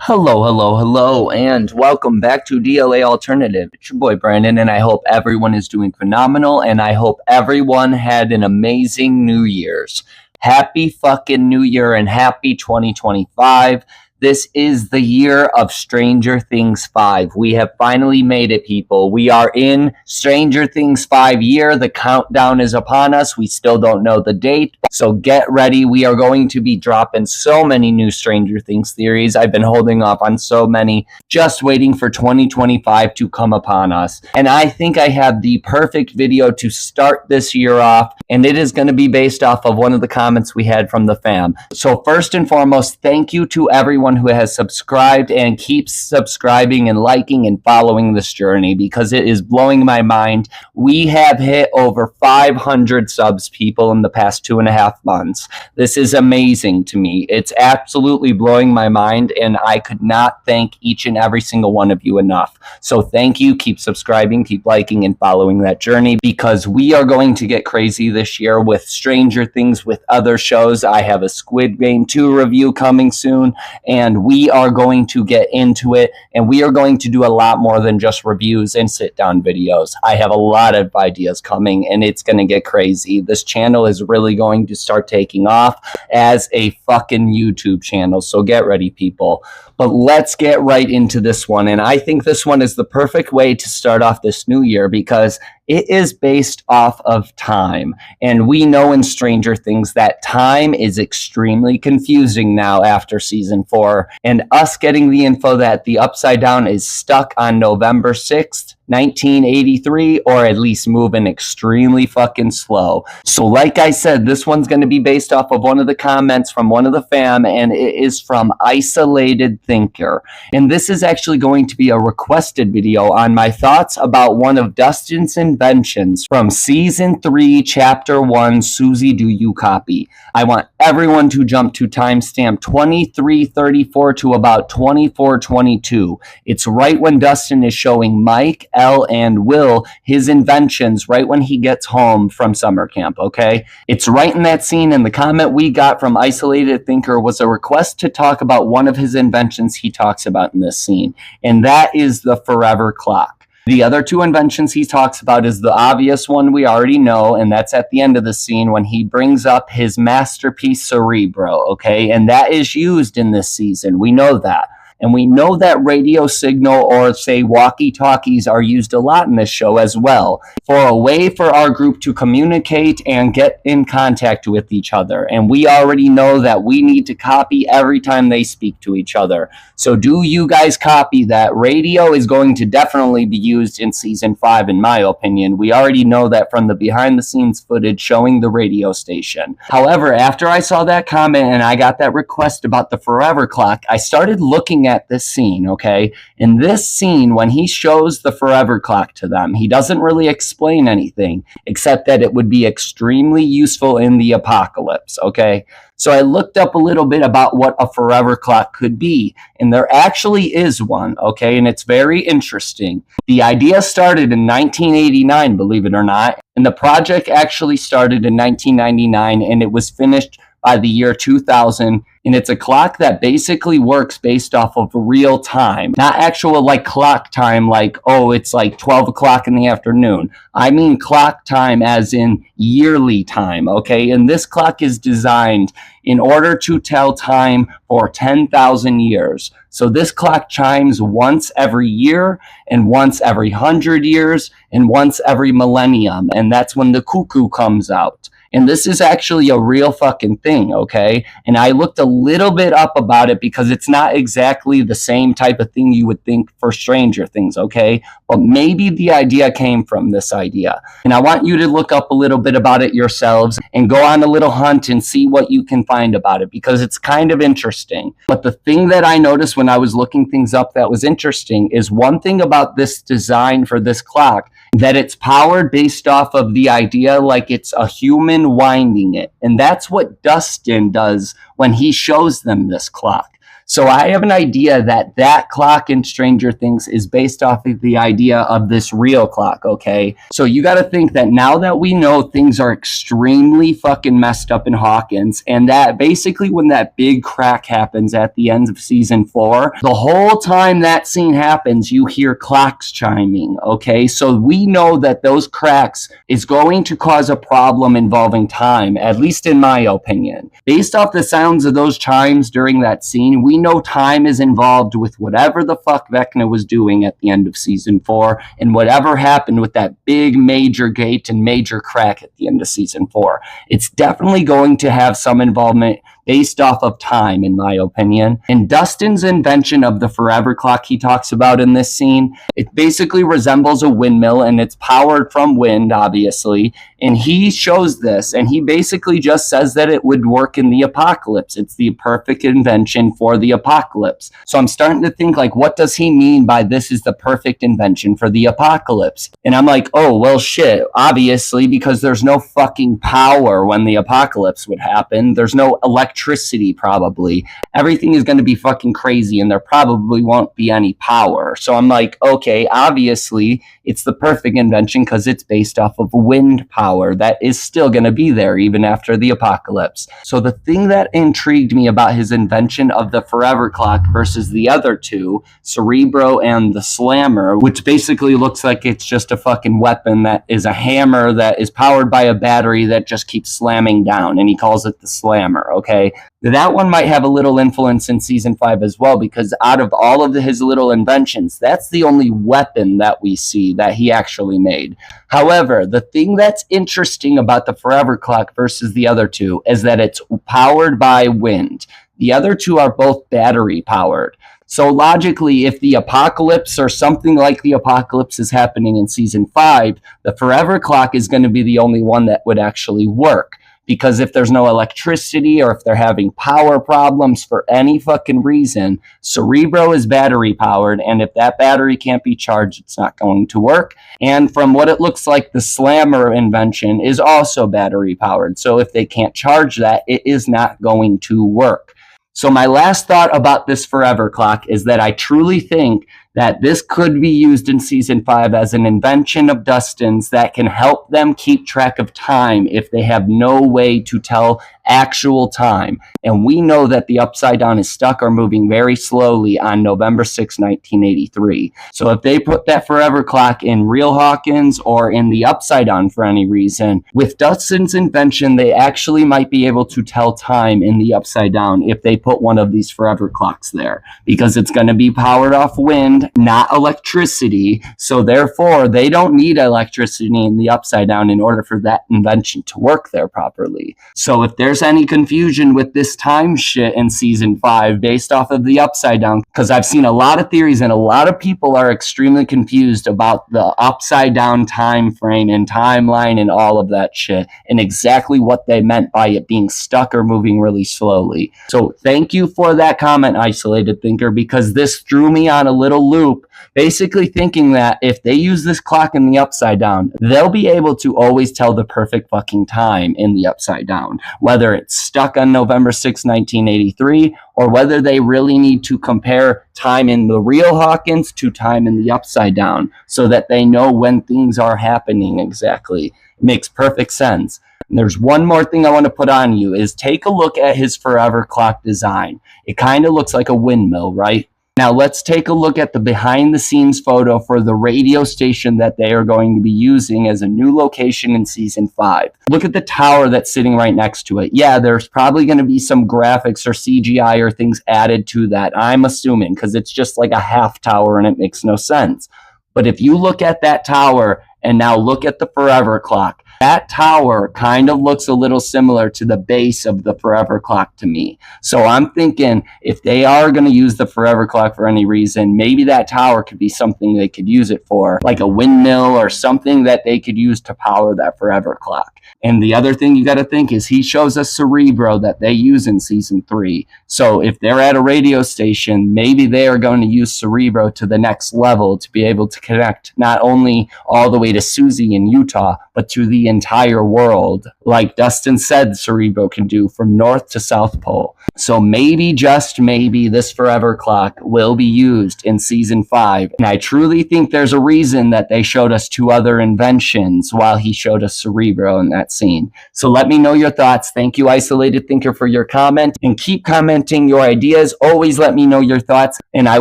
Hello, hello, hello, and welcome back to DLA Alternative. It's your boy Brandon, and I hope everyone is doing phenomenal, and I hope everyone had an amazing New Year's. Happy fucking New Year and happy 2025. This is the year of Stranger Things 5. We have finally made it, people. We are in Stranger Things 5 year. The countdown is upon us. We still don't know the date, so get ready. We are going to be dropping so many new Stranger Things theories. I've been holding off on so many, just waiting for 2025 to come upon us. And I think I have the perfect video to start this year off, and it is going to be based off of one of the comments we had from the fam. So first and foremost, thank you to everyone who has subscribed and keeps subscribing and liking and following this journey, because it is blowing my mind. We have hit over 500 subs, people, in the past 2.5 months. This is amazing to me. It's absolutely blowing my mind, and I could not thank each and every single one of you enough. So thank you. Keep subscribing, keep liking, and following that journey, because we are going to get crazy this year with Stranger Things, with other shows. I have a Squid Game 2 review coming soon, and we are going to get into it, and we are going to do a lot more than just reviews and sit-down videos. I have a lot of ideas coming, and it's going to get crazy. This channel is really going to start taking off as a fucking YouTube channel, so get ready, people. But let's get right into this one, and I think this one is the perfect way to start off this new year, because it is based off of time. And we know in Stranger Things that time is extremely confusing now after season 4. And us getting the info that the Upside Down is stuck on November 6th, 1983, or at least moving extremely fucking slow. So like I said, this one's going to be based off of one of the comments from one of the fam, and it is from Isolated Thinker. And this is actually going to be a requested video on my thoughts about one of DUSTIN'S inventions from season 3, chapter 1, Susie, do you copy? I want everyone to jump to timestamp 2334 to about 2422. It's right when Dustin is showing Mike, Elle, and Will his inventions right when he gets home from summer camp, okay? It's right in that scene, and the comment we got from Isolated Thinker was a request to talk about one of his inventions he talks about in this scene, and that is the forever clock. The other two inventions he talks about is the obvious one we already know, and that's at the end of the scene when he brings up his masterpiece Cerebro, okay? And that is used in this season. We know that. And we know that radio signal, or say walkie-talkies, are used a lot in this show as well, for a way for our group to communicate and get in contact with each other. And we already know that we need to copy every time they speak to each other. So do you guys copy that? Radio is going to definitely be used in season 5, in my opinion. We already know that from the behind-the-scenes footage showing the radio station. However, after I saw that comment and I got that request about the forever clock, I started looking at this scene, okay? In this scene, when he shows the forever clock to them, he doesn't really explain anything except that it would be extremely useful in the apocalypse, okay? So I looked up a little bit about what a forever clock could be, and there actually is one, okay? And it's very interesting. The idea started in 1989, believe it or not, and the project actually started in 1999, and it was finished by the year 2000. And it's a clock that basically works based off of real time, not actual like clock time, like, oh, it's like 12 o'clock in the afternoon. I mean clock time as in yearly time, okay? And this clock is designed in order to tell time for 10,000 years. So this clock chimes once every year, and once every 100 years, and once every millennium. And that's when the cuckoo comes out. And this is actually a real fucking thing, okay? And I looked a little bit up about it, because it's not exactly the same type of thing you would think for Stranger Things, okay? But maybe the idea came from this idea. And I want you to look up a little bit about it yourselves and go on a little hunt and see what you can find about it, because it's kind of interesting. But the thing that I noticed when I was looking things up that was interesting is one thing about this design for this clock, that it's powered based off of the idea like it's a human winding it. And that's what Dustin does when he shows them this clock. So I have an idea that that clock in Stranger Things is based off of the idea of this real clock, okay? So you got to think that now that we know things are extremely fucking messed up in Hawkins, and that basically when that big crack happens at the end of season 4, the whole time that scene happens, you hear clocks chiming, okay? So we know that those cracks is going to cause a problem involving time, at least in my opinion. Based off the sounds of those chimes during that scene, we know time is involved with whatever the fuck Vecna was doing at the end of season 4 and whatever happened with that big major gate and major crack at the end of season 4. It's definitely going to have some involvement based off of time, in my opinion. And Dustin's invention of the forever clock he talks about in this scene, it basically resembles a windmill and it's powered from wind, obviously. And he shows this and he basically just says that it would work in the apocalypse. It's the perfect invention for the apocalypse. So I'm starting to think, like, what does he mean by this is the perfect invention for the apocalypse? And I'm like, oh, well, shit, obviously, because there's no fucking power when the apocalypse would happen. There's no electricity, probably. Everything is going to be fucking crazy and there probably won't be any power. So I'm like, okay, obviously, it's the perfect invention because it's based off of wind power that is still going to be there even after the apocalypse. So the thing that intrigued me about his invention of the forever clock versus the other two, Cerebro and the Slammer, which basically looks like it's just a fucking weapon that is a hammer that is powered by a battery that just keeps slamming down, and he calls it the Slammer, okay? That one might have a little influence in season 5 as well, because out of all of his little inventions, that's the only weapon that we see that he actually made. However, the thing that's interesting about the forever clock versus the other two is that it's powered by wind. The other two are both battery powered. So logically, if the apocalypse or something like the apocalypse is happening in season 5, the forever clock is going to be the only one that would actually work. Because if there's no electricity or if they're having power problems for any fucking reason, Cerebro is battery powered, and if that battery can't be charged, it's not going to work. And from what it looks like, the Slammer invention is also battery powered. So if they can't charge that, it is not going to work. So my last thought about this forever clock is that I truly think that this could be used in season 5 as an invention of Dustin's that can help them keep track of time if they have no way to tell actual time. And we know that the Upside Down is stuck or moving very slowly on November 6, 1983. So if they put that forever clock in real Hawkins or in the Upside Down for any reason, with Dustin's invention, they actually might be able to tell time in the Upside Down if they put one of these forever clocks there, because it's going to be powered off wind, not electricity. So therefore, they don't need electricity in the Upside Down in order for that invention to work there properly. So if there's any confusion with this time shit in season 5 based off of the Upside Down, because I've seen a lot of theories and a lot of people are extremely confused about the Upside Down time frame and timeline and all of that shit and exactly what they meant by it being stuck or moving really slowly. So thank you for that comment, Isolated Thinker, because this threw me on a little loop, basically thinking that if they use this clock in the Upside Down, they'll be able to always tell the perfect fucking time in the Upside Down, whether it's stuck on November 6, 1983, or whether they really need to compare time in the real Hawkins to time in the Upside Down so that they know when things are happening exactly. It makes perfect sense. And there's one more thing I want to put on you is take a look at his forever clock design. It kind of looks like a windmill, right? Now let's take a look at the behind the scenes photo for the radio station that they are going to be using as a new location in season 5. Look at the tower that's sitting right next to it. Yeah, there's probably going to be some graphics or CGI or things added to that, I'm assuming, because it's just like a half tower and it makes no sense. But if you look at that tower and now look at the forever clock, that tower kind of looks a little similar to the base of the forever clock to me. So I'm thinking if they are going to use the forever clock for any reason, maybe that tower could be something they could use it for, like a windmill or something that they could use to power that forever clock. And the other thing you got to think is he shows us Cerebro that they use in season 3. So if they're at a radio station, maybe they are going to use Cerebro to the next level to be able to connect not only all the way to Susie in Utah, but to the the entire world, like Dustin said Cerebro can do from North to South Pole. So maybe, just maybe, this forever clock will be used in season 5. And I truly think there's a reason that they showed us 2 other inventions while he showed us Cerebro in that scene. So let me know your thoughts. Thank you, Isolated Thinker, for your comment. And keep commenting your ideas. Always let me know your thoughts. And I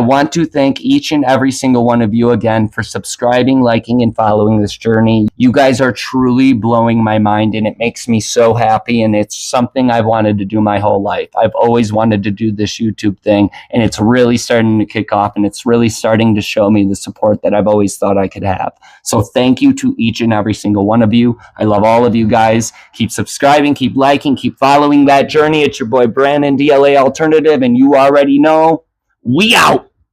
want to thank each and every single one of you again for subscribing, liking, and following this journey. You guys are truly blowing my mind, and it makes me so happy. And it's something I've wanted to do my whole life. I've always wanted to do this YouTube thing, and it's really starting to kick off, and it's really starting to show me the support that I've always thought I could have. So thank you to each and every single one of you. I love all of you guys. Keep subscribing, keep liking, keep following that journey. It's your boy Brandon, DLA Alternative, and you already know, we out.